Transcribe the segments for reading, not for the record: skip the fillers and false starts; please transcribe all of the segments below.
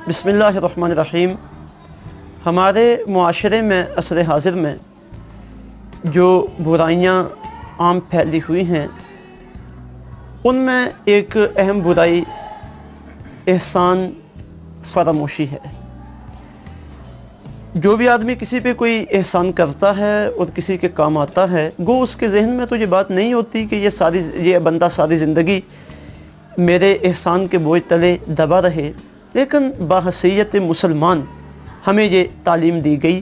بسم اللہ الرحمن الرحیم۔ ہمارے معاشرے میں عصر حاضر میں جو برائیاں عام پھیلی ہوئی ہیں ان میں ایک اہم برائی احسان فراموشی ہے۔ جو بھی آدمی کسی پہ کوئی احسان کرتا ہے اور کسی کے کام آتا ہے، گو اس کے ذہن میں تو یہ بات نہیں ہوتی کہ یہ بندہ ساری زندگی میرے احسان کے بوجھ تلے دبا رہے، لیکن بحیثیت مسلمان ہمیں یہ تعلیم دی گئی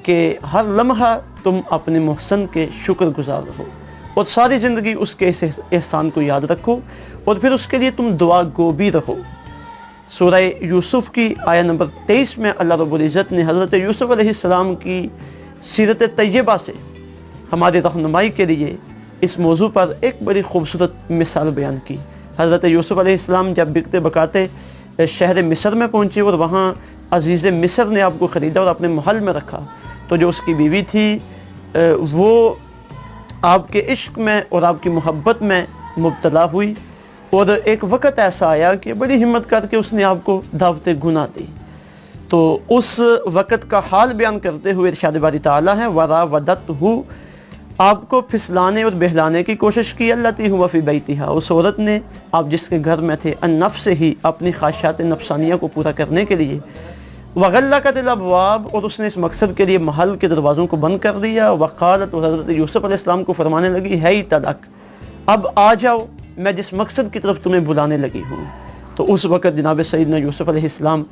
کہ ہر لمحہ تم اپنے محسن کے شکر گزار رہو اور ساری زندگی اس کے احسان کو یاد رکھو اور پھر اس کے لیے تم دعا گو بھی رہو۔ سورہ یوسف کی آیہ نمبر 23 میں اللہ رب العزت نے حضرت یوسف علیہ السلام کی سیرت طیبہ سے ہماری رہنمائی کے لیے اس موضوع پر ایک بڑی خوبصورت مثال بیان کی۔ حضرت یوسف علیہ السلام جب بکتے بکاتے شہر مصر میں پہنچے اور وہاں عزیز مصر نے آپ کو خریدا اور اپنے محل میں رکھا، تو جو اس کی بیوی تھی وہ آپ کے عشق میں اور آپ کی محبت میں مبتلا ہوئی، اور ایک وقت ایسا آیا کہ بڑی ہمت کر کے اس نے آپ کو دعوت گناہ دی۔ تو اس وقت کا حال بیان کرتے ہوئے ارشاد باری تعالیٰ ہے وراودتہ، آپ کو پھسلانے اور بہلانے کی کوشش کی، التی ہوا فی بیتہا، اس عورت نے آپ جس کے گھر میں تھے، النفس ہی، اپنی خواہشات نفسانیہ کو پورا کرنے کے لیے، وغلقت الابواب، اور اس نے اس مقصد کے لیے محل کے دروازوں کو بند کر دیا، وقالت، اور حضرت یوسف علیہ السلام کو فرمانے لگی ہے تلک، اب آ جاؤ، میں جس مقصد کی طرف تمہیں بلانے لگی ہوں۔ تو اس وقت جناب سیدنا یوسف علیہ السلام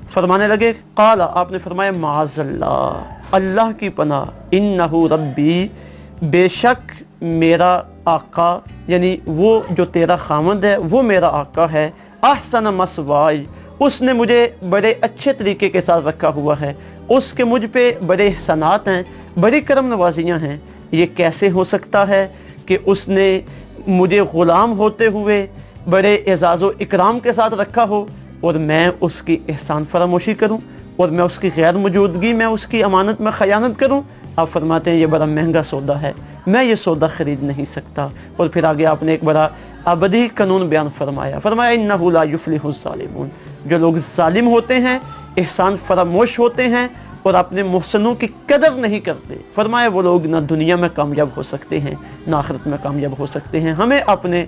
فرمانے لگے، قال، آپ نے فرمایا، معاذ اللہ، اللہ کی پناہ، انہ ربی، بے شک میرا آقا، یعنی وہ جو تیرا خامد ہے وہ میرا آقا ہے، احسن مثوائی، اس نے مجھے بڑے اچھے طریقے کے ساتھ رکھا ہوا ہے، اس کے مجھ پہ بڑے احسانات ہیں، بڑی کرم نوازیاں ہیں۔ یہ کیسے ہو سکتا ہے کہ اس نے مجھے غلام ہوتے ہوئے بڑے اعزاز و اکرام کے ساتھ رکھا ہو اور میں اس کی احسان فراموشی کروں اور میں اس کی غیر موجودگی میں اس کی امانت میں خیانت کروں؟ آپ فرماتے ہیں یہ بڑا مہنگا سودا ہے، میں یہ سودا خرید نہیں سکتا۔ اور پھر آگے آپ نے ایک بڑا ابدی قانون بیان فرمایا، انہ لا یفلح الظالمون، جو لوگ ظالم ہوتے ہیں، احسان فراموش ہوتے ہیں اور اپنے محسنوں کی قدر نہیں کرتے، فرمایا وہ لوگ نہ دنیا میں کامیاب ہو سکتے ہیں نہ آخرت میں کامیاب ہو سکتے ہیں۔ ہمیں اپنے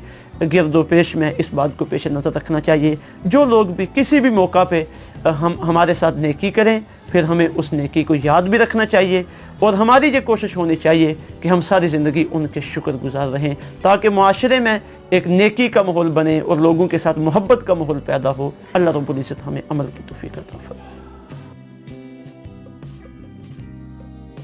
گرد و پیش میں اس بات کو پیش نظر رکھنا چاہیے، جو لوگ بھی کسی بھی موقع پہ ہمارے ساتھ نیکی کریں، پھر ہمیں اس نیکی کو یاد بھی رکھنا چاہیے اور ہماری یہ کوشش ہونی چاہیے کہ ہم ساری زندگی ان کے شکر گزار رہیں، تاکہ معاشرے میں ایک نیکی کا ماحول بنے اور لوگوں کے ساتھ محبت کا ماحول پیدا ہو۔ اللہ رب العزت ہمیں عمل کی توفیق عطا فرمائے۔